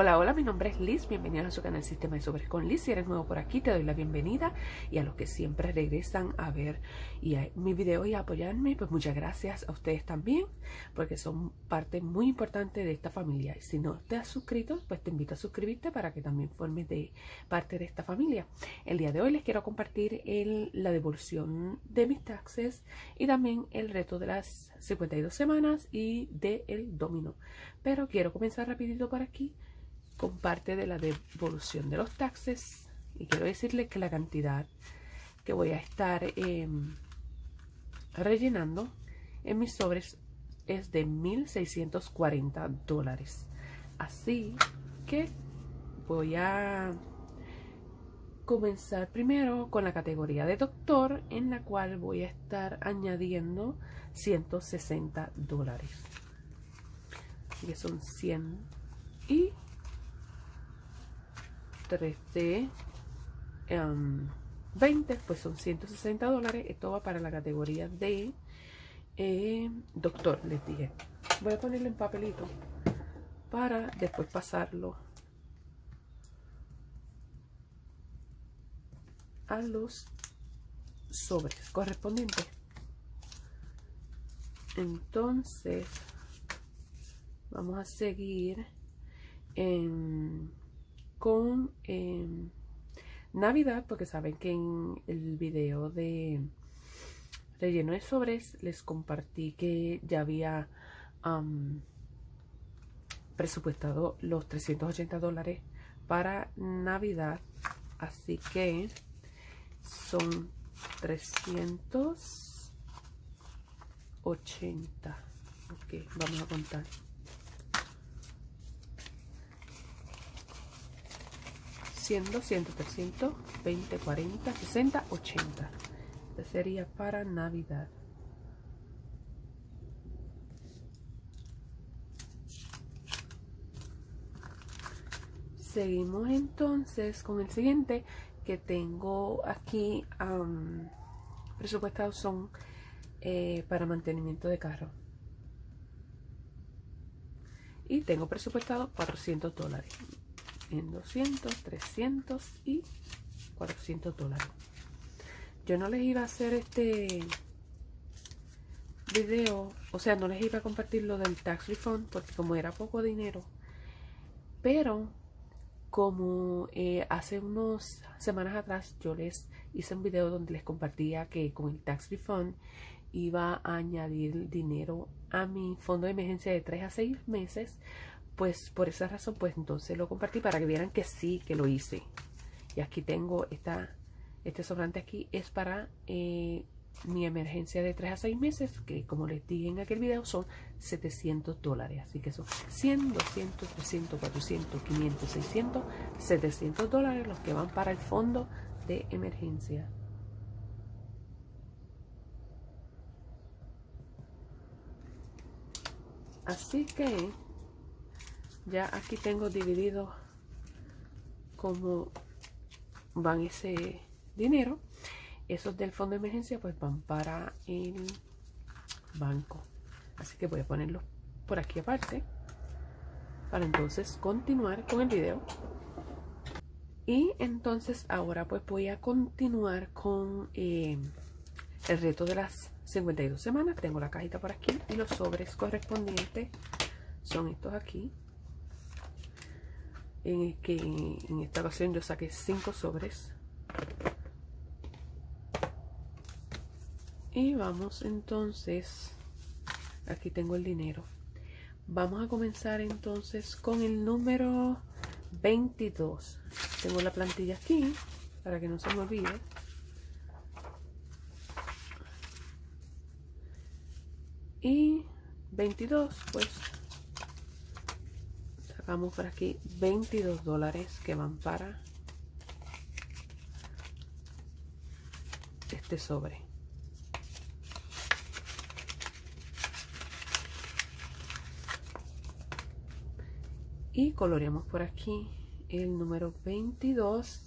Hola, hola, mi nombre es Liz, bienvenidos a su canal Sistema de Sobres con Liz. Si eres nuevo por aquí, te doy la bienvenida, y a los que siempre regresan a ver mi video y a apoyarme, pues muchas gracias a ustedes también, porque son parte muy importante de esta familia. Y si no te has suscrito, pues te invito a suscribirte para que también formes parte de esta familia. El día de hoy les quiero compartir la devolución de mis taxes y también el reto de las 52 semanas y del dominó. Pero quiero comenzar rapidito por aquí con parte de la devolución de los taxes, y quiero decirles que la cantidad que voy a estar rellenando en mis sobres es de $1,640. Así que voy a comenzar primero con la categoría de doctor, en la cual voy a estar añadiendo $160. Así que son 100 y 3 de 20, pues son $160. Esto va para la categoría de doctor, les dije. Voy a ponerlo en papelito para después pasarlo a los sobres correspondientes. Entonces vamos a seguir con Navidad, porque saben que en el video de relleno de sobres les compartí que ya había presupuestado los $380 para Navidad, así que son 380. Ok, vamos a contar. 100, 200, 300, 20, 40, 60, 80. Este sería para Navidad. Seguimos entonces con el siguiente que tengo aquí presupuestados, son para mantenimiento de carro. Y tengo presupuestado $400. En 200, 300 y $400. Yo no les iba a hacer este video, o sea, no les iba a compartir lo del tax refund, porque como era poco dinero, pero como hace unas semanas atrás yo les hice un video donde les compartía que con el tax refund iba a añadir dinero a mi fondo de emergencia de 3 a 6 meses, pues por esa razón, pues entonces lo compartí para que vieran que sí, que lo hice. Y aquí tengo este sobrante aquí, es para mi emergencia de 3 a 6 meses, que como les dije en aquel video son $700. Así que son 100, 200, 300, 400, 500, 600, $700 los que van para el fondo de emergencia. Así que ya aquí tengo dividido cómo van ese dinero. Esos del fondo de emergencia pues van para el banco. Así que voy a ponerlos por aquí aparte para entonces continuar con el video. Y entonces ahora pues voy a continuar con el reto de las 52 semanas. Tengo la cajita por aquí y los sobres correspondientes son estos aquí. En esta ocasión yo saqué 5 sobres. Y vamos entonces, aquí tengo el dinero. Vamos a comenzar entonces con el número 22. Tengo la plantilla aquí para que no se me olvide. Y 22, pues sacamos por aquí $22 que van para este sobre. Y coloreamos por aquí el número 22.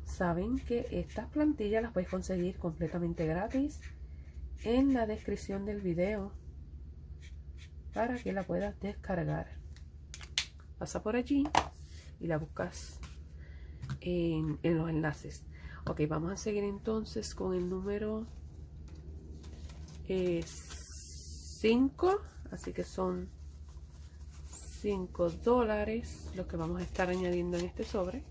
Saben que estas plantillas las puedes conseguir completamente gratis en la descripción del video. para que la puedas descargar. Pasa por allí y la buscas en los enlaces. Ok, vamos a seguir entonces con el número 5, así que son $5 lo que vamos a estar añadiendo en este sobre.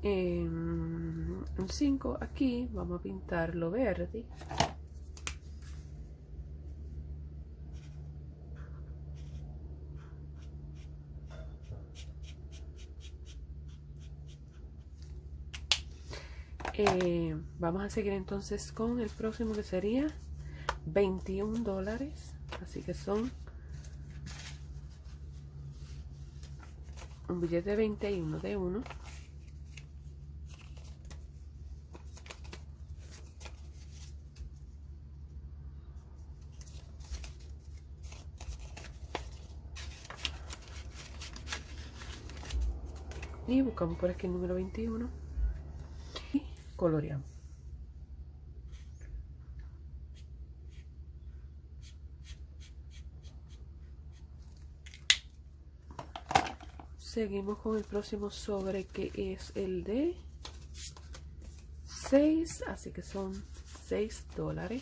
Un 5 aquí, vamos a pintarlo verde. Vamos a seguir entonces con el próximo, que sería $21, así que son un billete de 21 de 1. Y buscamos por aquí el número 21 y coloreamos. Seguimos con el próximo sobre, que es el de 6, así que son $6.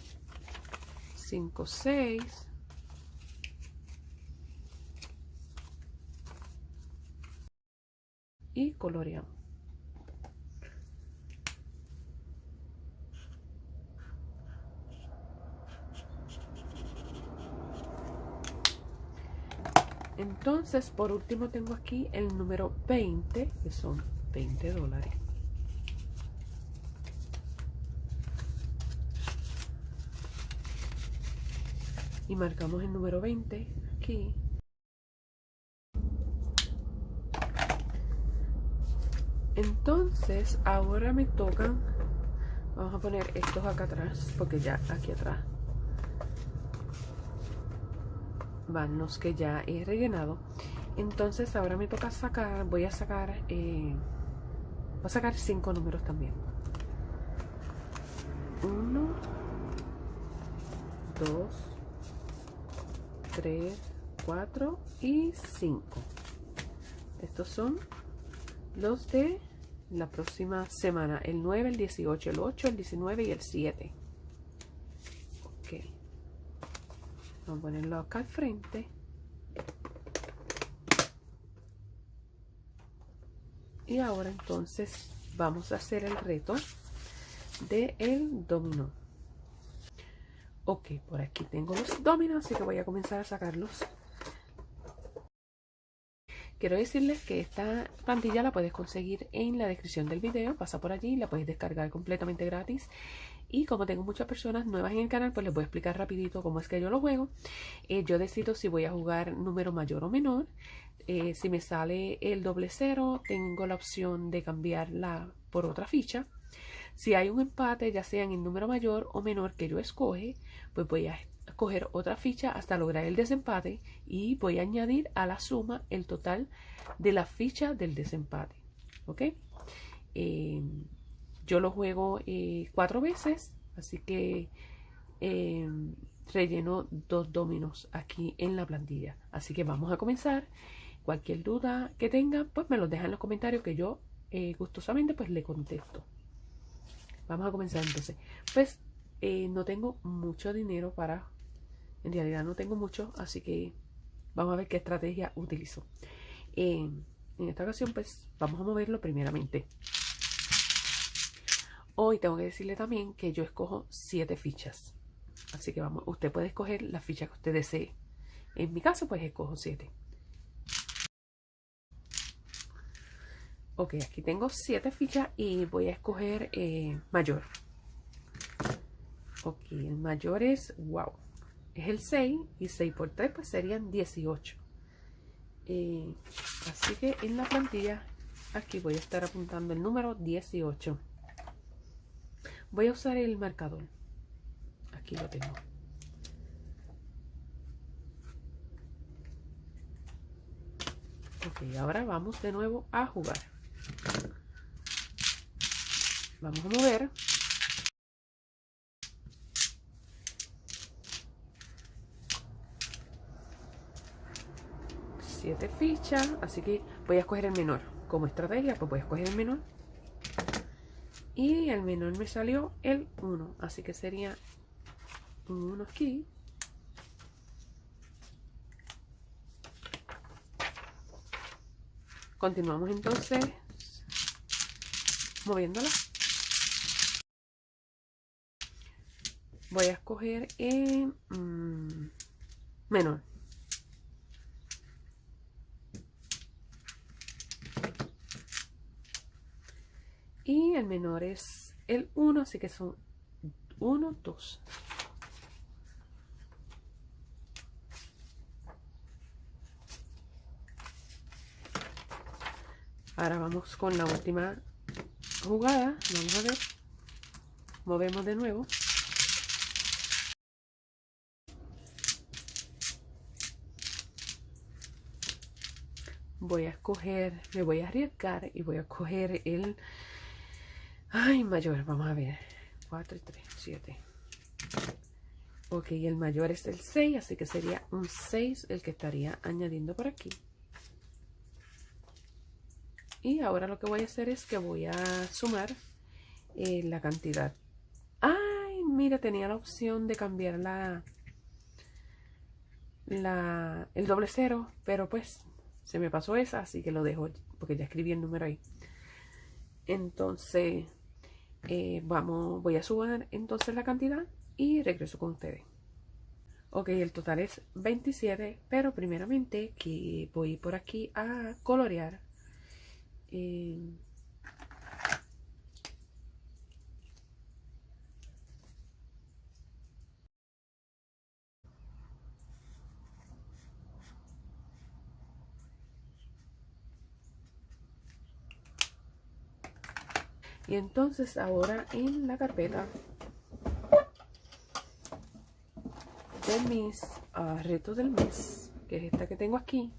5, 6. Y coloreamos. Entonces, por último, tengo aquí el número 20, que son $20. Y marcamos el número 20 aquí. Entonces, ahora me tocan, vamos a poner estos acá atrás, porque ya aquí atrás van los que ya he rellenado. Entonces ahora me toca sacar, voy a sacar 5 números también. 1, 2, 3, 4 y 5. Estos son los de la próxima semana: el 9, el 18, el 8, el 19 y el 7. Ok, vamos a ponerlo acá al frente. Y ahora entonces vamos a hacer el reto del dominó. Ok, por aquí tengo los dominos, así que voy a comenzar a sacarlos. Quiero decirles que esta plantilla la puedes conseguir en la descripción del video. Pasa por allí, la puedes descargar completamente gratis. Y como tengo muchas personas nuevas en el canal, pues les voy a explicar rapidito cómo es que yo lo juego. Yo decido si voy a jugar número mayor o menor. Si me sale el doble cero, tengo la opción de cambiarla por otra ficha. Si hay un empate, ya sea en el número mayor o menor que yo escoge, pues voy a escoger otra ficha hasta lograr el desempate y voy a añadir a la suma el total de la ficha del desempate. ¿Ok? Yo lo juego 4 veces, así que relleno 2 dominos aquí en la plantilla. Así que vamos a comenzar. Cualquier duda que tengan, pues me los dejan en los comentarios, que yo gustosamente pues le contesto. Vamos a comenzar entonces. Pues no tengo mucho dinero en realidad no tengo mucho, así que vamos a ver qué estrategia utilizo. En esta ocasión pues vamos a moverlo primeramente. Hoy tengo que decirle también que yo escojo 7 fichas. Así que vamos, usted puede escoger la ficha que usted desee. En mi caso pues escojo 7. Ok, aquí tengo 7 fichas y voy a escoger mayor. Ok, el mayor es, wow, es el 6 y 6 por 3 pues serían 18. Así que en la plantilla aquí voy a estar apuntando el número 18. Voy a usar el marcador. Aquí lo tengo. Ok, ahora vamos de nuevo a jugar. Vamos a mover. Siete fichas, así que voy a escoger el menor. Como estrategia, pues voy a escoger el menor. Y el menor me salió el 1, así que sería un 1 aquí. Continuamos entonces moviéndola. Voy a escoger el menor. Y el menor es el 1, así que son 1, 2. Ahora vamos con la última jugada. Vamos a ver. Movemos de nuevo. Voy a escoger, me voy a arriesgar y voy a escoger el mayor. Vamos a ver. 4 y 3, 7. Ok, el mayor es el 6, así que sería un 6 el que estaría añadiendo por aquí. Y ahora lo que voy a hacer es que voy a sumar la cantidad. ¡Ay! Mira, tenía la opción de cambiar el doble cero, pero pues se me pasó esa, así que lo dejo porque ya escribí el número ahí. Entonces, voy a sumar entonces la cantidad y regreso con ustedes. Ok, el total es 27, pero primeramente que voy por aquí a colorear. Y entonces ahora en la carpeta de mis retos del mes, que es esta que tengo aquí,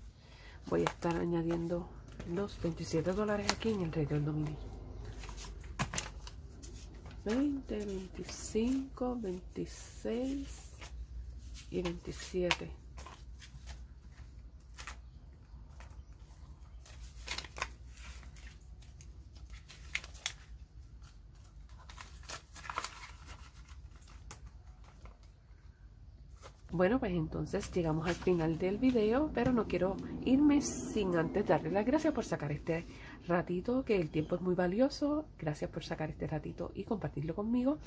voy a estar añadiendo los $27 aquí en el reto del dominio. 20, 25, 26 y 27. Bueno, pues entonces llegamos al final del video, pero no quiero irme sin antes darle las gracias por sacar este ratito, que el tiempo es muy valioso. Gracias por sacar este ratito y compartirlo conmigo.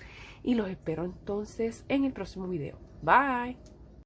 Y los espero entonces en el próximo video. Bye.